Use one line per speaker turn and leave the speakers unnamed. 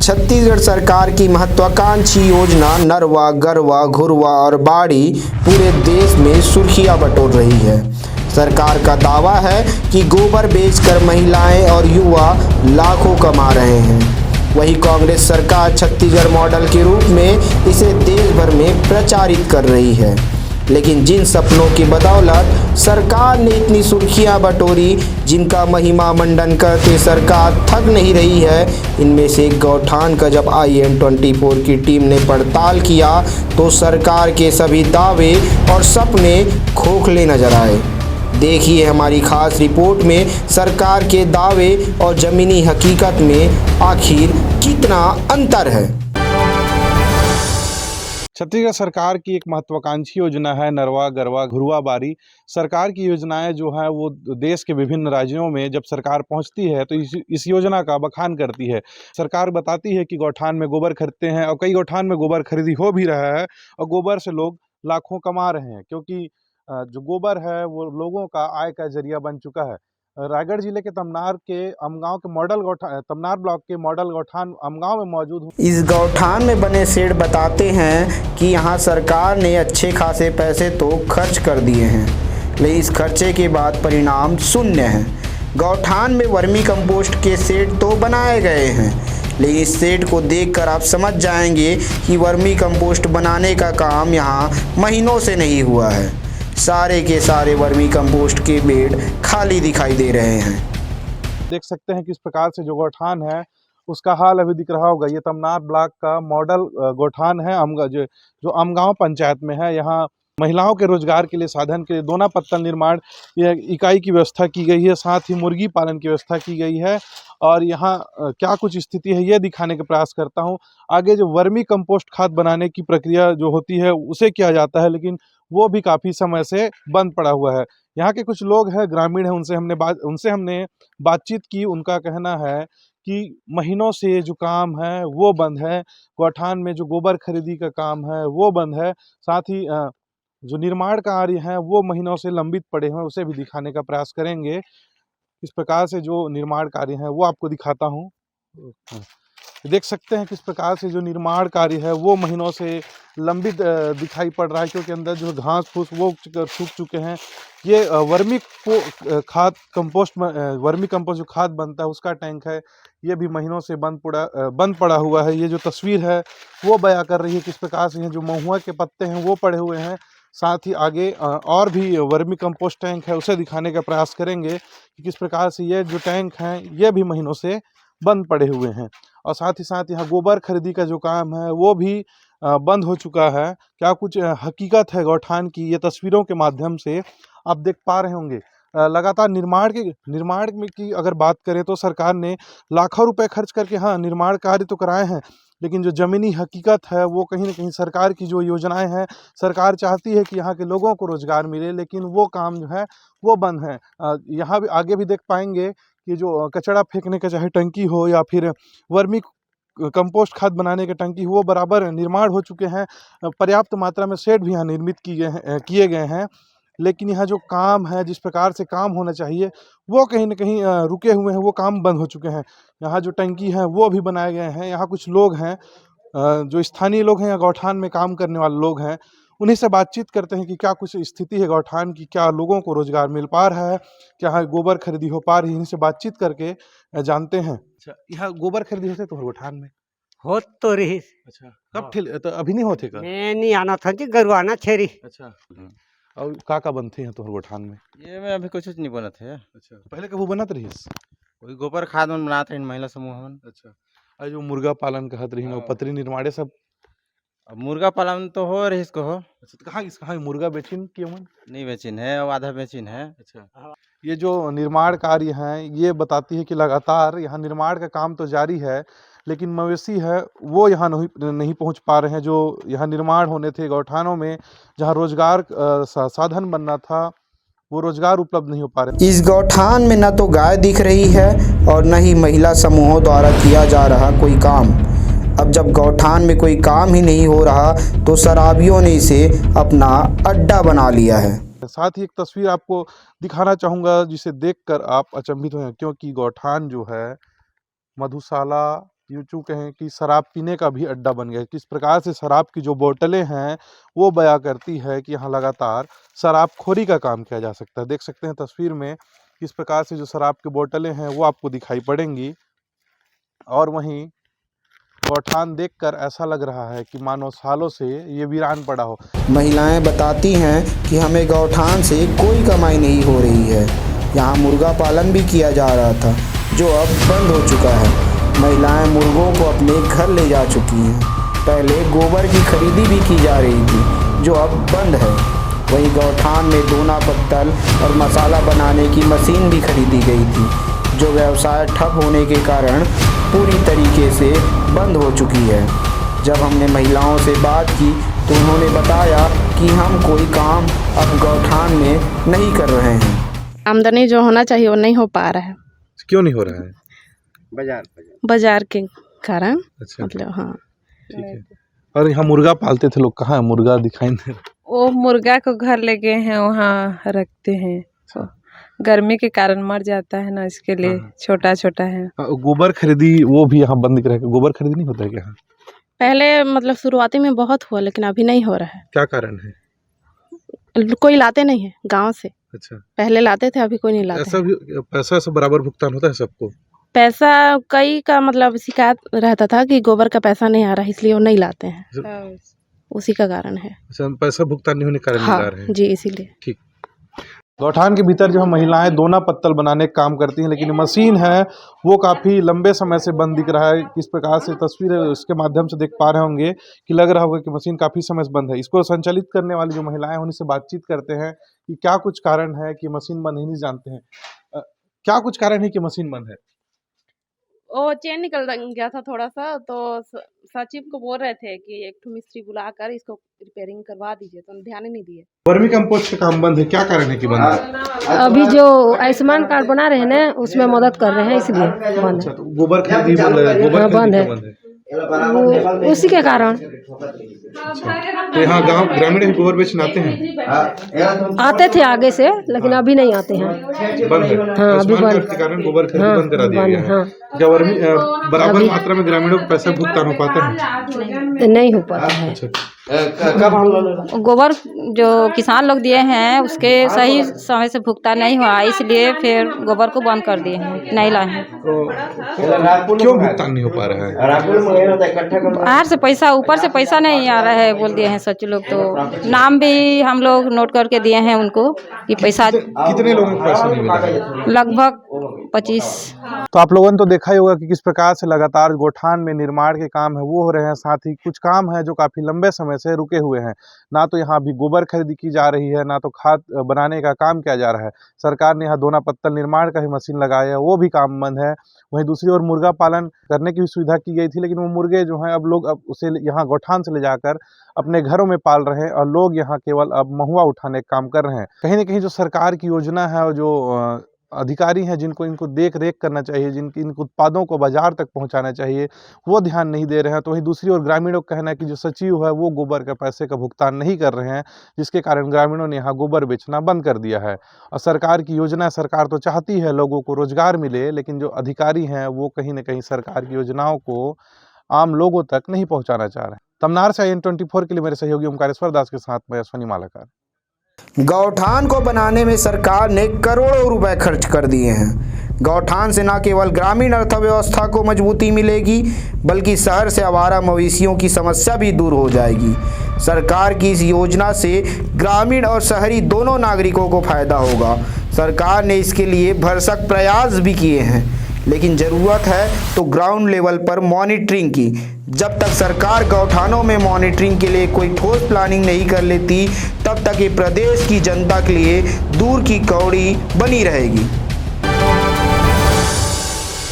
छत्तीसगढ़ सरकार की महत्वाकांक्षी योजना नरवा, गरवा, घुरवा और बाड़ी पूरे देश में सुर्खियां बटोर रही है। सरकार का दावा है कि गोबर बेचकर महिलाएं और युवा लाखों कमा रहे हैं। वहीं कांग्रेस सरकार छत्तीसगढ़ मॉडल के रूप में इसे देश भर में प्रचारित कर रही है। लेकिन जिन सपनों की बदौलत सरकार ने इतनी सुर्खियां बटोरी, जिनका महिमा मंडन करते सरकार थक नहीं रही है, इनमें से गौठान का जब IM24 की टीम ने पड़ताल किया तो सरकार के सभी दावे और सपने खोखले नजर आए। देखिए हमारी खास रिपोर्ट में सरकार के दावे और ज़मीनी हकीकत में आखिर कितना अंतर है।
छत्तीसगढ़ सरकार की एक महत्वाकांक्षी योजना है नरवा, गरवा, घुरवा, बाड़ी। सरकार की योजनाएं जो हैं वो देश के विभिन्न राज्यों में जब सरकार पहुंचती है तो इस योजना का बखान करती है। सरकार बताती है कि गौठान में गोबर खरीदते हैं और कई गौठान में गोबर खरीदी हो भी रहा है और गोबर से लोग लाखों कमा रहे हैं, क्योंकि जो गोबर है वो लोगों का आय का जरिया बन चुका है। रायगढ़ जिले के तमनार के अमगांव के मॉडल गौठान, तमनार ब्लॉक के मॉडल गौठान अमगांव में मौजूद हूँ।
इस गौठान में बने शेड बताते हैं कि यहाँ सरकार ने अच्छे खासे पैसे तो खर्च कर दिए हैं, लेकिन इस खर्चे के बाद परिणाम शून्य है। गौठान में वर्मी कंपोस्ट के शेड तो बनाए गए हैं, लेकिन इस शेड को देखकर आप समझ जाएंगे कि वर्मी कंपोस्ट बनाने का काम यहाँ महीनों से नहीं हुआ है। सारे के सारे वर्मी कंपोस्ट के बेड खाली दिखाई दे रहे हैं।
देख सकते हैं किस प्रकार से जो गौठान है उसका हाल अभी दिख रहा होगा। ये तमनार ब्लॉक का मॉडल गौठान है जो अमगांव पंचायत में है। यहाँ महिलाओं के रोजगार के लिए, साधन के लिए दोना पत्तल निर्माण इकाई की व्यवस्था की गई है, साथ ही मुर्गी पालन की व्यवस्था की गई है। और यहाँ क्या कुछ स्थिति है ये दिखाने का प्रयास करता हूँ। आगे जो वर्मी कंपोस्ट खाद बनाने की प्रक्रिया जो होती है उसे किया जाता है, लेकिन वो भी काफ़ी समय से बंद पड़ा हुआ है। यहाँ के कुछ लोग हैं, ग्रामीण हैं, उनसे हमने बातचीत की। उनका कहना है कि महीनों से जो काम है वो बंद है। गौठान में जो गोबर खरीदी का काम है वो बंद है। साथ ही जो निर्माण कार्य हैं वो महीनों से लंबित पड़े हैं, उसे भी दिखाने का प्रयास करेंगे। इस प्रकार से जो निर्माण कार्य हैं वो आपको दिखाता हूँ। देख सकते हैं किस प्रकार से जो निर्माण कार्य है वो महीनों से लंबित दिखाई पड़ रहा है, क्योंकि अंदर जो घास फूस वो सूख चुके हैं। ये वर्मी कंपोस्ट जो खाद बनता है उसका टैंक है, ये भी महीनों से बंद पड़ा हुआ है। ये जो तस्वीर है वो बयां कर रही है किस प्रकार से जो महुआ के पत्ते हैं वो पड़े हुए हैं। साथ ही आगे और भी वर्मी कंपोस्ट टैंक है उसे दिखाने का प्रयास करेंगे कि किस प्रकार से ये जो टैंक हैं ये भी महीनों से बंद पड़े हुए हैं। और साथ ही साथ यहाँ गोबर खरीदी का जो काम है वो भी बंद हो चुका है। क्या कुछ हकीकत है गौठान की, ये तस्वीरों के माध्यम से आप देख पा रहे होंगे। लगातार निर्माण में की अगर बात करें तो सरकार ने लाखों रुपए खर्च करके निर्माण कार्य तो कराए हैं, लेकिन जो ज़मीनी हकीकत है वो कहीं ना कहीं सरकार की जो योजनाएं हैं, सरकार चाहती है कि यहाँ के लोगों को रोजगार मिले, लेकिन वो काम जो है वो बंद है। यहाँ भी आगे भी देख पाएंगे कि जो कचरा फेंकने का चाहे टंकी हो या फिर वर्मी कंपोस्ट खाद बनाने के टंकी हो, वो बराबर निर्माण हो चुके हैं। पर्याप्त मात्रा में शेड भी यहाँ निर्मित किए गए हैं, लेकिन यहाँ जो काम है, जिस प्रकार से काम होना चाहिए वो कहीं ना कहीं रुके हुए हैं, वो काम बंद हो चुके हैं। यहाँ जो टंकी है वो भी बनाए गए हैं। यहाँ कुछ लोग हैं जो स्थानीय लोग हैं या गौठान में काम करने वाले लोग हैं, उन्हीं से बातचीत करते हैं कि क्या कुछ स्थिति है गौठान की, क्या लोगों को रोजगार मिल पा रहा है, क्या गोबर खरीदी हो पा रही है। इनसे बातचीत करके जानते हैं। अच्छा, यहाँ गोबर खरीदी होते तो गौठान में
होत तो रही।
अच्छा, कब तो अभी नहीं होते का?
मैं नहीं आना था जी, गरुआना छेरी।
अच्छा, और का बनते हैं तोहर गौठान में?
ये में अभी कुछ नहीं बनत है।
अच्छा, पहले कब बनत रहीस?
वही गोबर खाद मन बनात रही महिला समूह मन।
अच्छा, और जो मुर्गा पालन कहत रही हो, पतरी निर्माणे सब?
अब मुर्गा पालन तो हो रही इसको हो।
अच्छा, तो कहाँ मुर्गा बेचिन किए मन?
नहीं बेचिन है और आधा बेचिन है।
अच्छा, ये जो निर्माण कार्य हैं ये बताती है कि लगातार यहाँ निर्माण का काम तो जारी है, लेकिन मवेशी है वो यहाँ नहीं पहुँच पा रहे हैं। जो यहाँ निर्माण होने थे गौठानों में, जहाँ रोजगार साधन बनना था, वो रोजगार उपलब्ध नहीं हो पा रहे।
इस गौठान में न तो गाय दिख रही है और न ही महिला समूहों द्वारा किया जा रहा कोई काम। अब जब गौठान में कोई काम ही नहीं हो रहा तो शराबियों ने इसे अपना अड्डा बना लिया है।
साथ ही एक तस्वीर आपको दिखाना चाहूँगा जिसे देखकर आप अचंभित हो, क्योंकि गौठान जो है मधुशाला यूँ कहें कि शराब पीने का भी अड्डा बन गया है। किस प्रकार से शराब की जो बोतलें हैं वो बयां करती है कि यहाँ लगातार शराबखोरी का काम किया जा सकता है। देख सकते हैं तस्वीर में किस प्रकार से जो शराब की बोतलें हैं वो आपको दिखाई पड़ेंगी, और वहीं गौठान देखकर ऐसा लग रहा है कि मानो सालों से ये वीरान पड़ा हो।
महिलाएं बताती हैं कि हमें गौठान से कोई कमाई नहीं हो रही है। यहाँ मुर्गा पालन भी किया जा रहा था जो अब बंद हो चुका है। महिलाएं मुर्गों को अपने घर ले जा चुकी हैं। पहले गोबर की खरीदी भी की जा रही थी जो अब बंद है। वहीं गौठान में दोना पत्तल और मसाला बनाने की मशीन भी खरीदी गई थी जो व्यवसाय ठप होने के कारण पूरी तरीके से बंद हो चुकी है। जब हमने महिलाओं से बात की तो उन्होंने बताया कि हम कोई काम अब गौठान में नहीं कर रहे हैं।
आमदनी जो होना चाहिए वो नहीं हो पा रहा है।
क्यों नहीं हो रहा है?
बाजार के कारण।
अच्छा,
मतलब हाँ,
ठीक है। और यहाँ मुर्गा पालते थे लोग, कहाँ है मुर्गा? दिखाई नहीं रहा।
वो मुर्गा को घर ले गए हैं, वहाँ रखते हैं। तो गर्मी के कारण मर जाता है ना, इसके लिए छोटा छोटा है।
गोबर खरीदी वो भी यहाँ बंद कर रखा है। गोबर खरीदी नहीं होता है क्या यहाँ?
पहले मतलब शुरुआती में बहुत हुआ लेकिन अभी नहीं हो रहा है।
क्या कारण है?
कोई लाते नहीं है गांव से।
अच्छा,
पहले लाते थे, अभी कोई नहीं लाते
ऐसा भी पैसा सब बराबर भुगतान होता है सबको?
पैसा कई का मतलब शिकायत रहता था कि गोबर का पैसा नहीं आ रहा है, इसलिए वो नहीं लाते हैं। उसी का कारण है।
अच्छा, पैसा भुगतान नहीं होने के कारण नहीं ला रहे हैं।
जी, इसीलिए।
ठीक। गौठान के भीतर जो है महिलाएं दोना पत्तल बनाने का काम करती हैं, लेकिन मशीन है वो काफ़ी लंबे समय से बंद दिख रहा है। किस प्रकार से तस्वीर है उसके माध्यम से देख पा रहे होंगे कि लग रहा होगा कि मशीन काफ़ी समय से बंद है। इसको संचालित करने वाली जो महिलाएं हैं उनसे बातचीत करते हैं कि क्या कुछ कारण है कि मशीन बंद है। नहीं जानते हैं क्या कुछ कारण है कि मशीन बंद है।
वो चेन निकल गया था थोड़ा सा, तो सचिव को बोल रहे थे कि एक ठो मिस्त्री बुलाकर इसको रिपेयरिंग करवा दीजिए, तो ध्यान ही नहीं दिए।
वर्मी कंपोस्ट का काम बंद है, क्या कारण है कि बंद है?
अभी जो आयुष्मान कार्ड बना रहे हैं ना, उसमें मदद कर रहे हैं, इसलिए बंद है।
तो गोबर खरीदी गोबर
बंद है, वो उसी के कारण।
तो यहाँ गांव ग्रामीण भी गोबर बेचने आते हैं?
आते थे आगे से, लेकिन अभी नहीं आते हैं।
बंद है।
हाँ, अभी बंद
के कारण गोबर खरीदी बंद करा दिया गया है। क्या वर्मी बराबर मात्रा में ग्रामीणों को पैसा भुगतान हो पाता है?
नहीं हो पाता है।
गोबर जो किसान लोग दिए हैं उसके सही समय से भुगतान नहीं हुआ, इसलिए फिर गोबर को बंद कर दिए हैं, नहीं लाए हैं।
क्यों भुगतान नहीं हो पा रहा है?
बाहर से पैसा, ऊपर से पैसा नहीं आ रहा है बोल दिए हैं सचिव लोग। तो नाम भी हम लोग नोट करके दिए हैं उनको कि पैसा।
कितने लोगों को पैसा नहीं मिला?
लगभग 25।
तो आप लोगों ने तो देखा ही होगा कि किस प्रकार से लगातार गौठान में निर्माण के काम है वो हो रहे हैं। साथ ही कुछ काम है जो काफ़ी लंबे समय से रुके हुए हैं। ना तो यहाँ भी गोबर खरीदी की जा रही है, ना तो खाद बनाने का काम किया जा रहा है। सरकार ने यहाँ दोना पत्तल निर्माण का ही मशीन लगाया है, वो भी काम बंद है। वहीं दूसरी ओर मुर्गा पालन करने की भी सुविधा की गई थी, लेकिन वो मुर्गे जो हैं अब लोग उसे यहाँ गौठान से ले जाकर अपने घरों में पाल रहे हैं और लोग यहाँ केवल अब महुआ उठाने का काम कर रहे हैं। कहीं ना कहीं जो सरकार की योजना है और जो अधिकारी हैं जिनको इनको देख रेख करना चाहिए, जिनकी इन उत्पादों को बाजार तक पहुंचाना चाहिए, वो ध्यान नहीं दे रहे हैं। तो वहीं दूसरी ओर ग्रामीणों का कहना है कि जो सचिव है वो गोबर के पैसे का भुगतान नहीं कर रहे हैं, जिसके कारण ग्रामीणों ने यहाँ गोबर बेचना बंद कर दिया है। और सरकार की योजना, सरकार तो चाहती है लोगों को रोजगार मिले, लेकिन जो अधिकारी हैं वो कहीं ना कहीं सरकार की योजनाओं को आम लोगों तक नहीं पहुँचाना चाह रहे हैं। तमनार से IN24 के लिए मेरे सहयोगी ओमकारेश्वर दास के साथ मैं अश्वनी मालाकार।
गौठान को बनाने में सरकार ने करोड़ों रुपए खर्च कर दिए हैं। गौठान से न केवल ग्रामीण अर्थव्यवस्था को मजबूती मिलेगी, बल्कि शहर से आवारा मवेशियों की समस्या भी दूर हो जाएगी। सरकार की इस योजना से ग्रामीण और शहरी दोनों नागरिकों को फायदा होगा। सरकार ने इसके लिए भरसक प्रयास भी किए हैं, लेकिन ज़रूरत है तो ग्राउंड लेवल पर मॉनिटरिंग की। जब तक सरकार गौठानों में मॉनिटरिंग के लिए कोई ठोस प्लानिंग नहीं कर लेती, तब तक ये प्रदेश की जनता के लिए दूर की कौड़ी बनी रहेगी।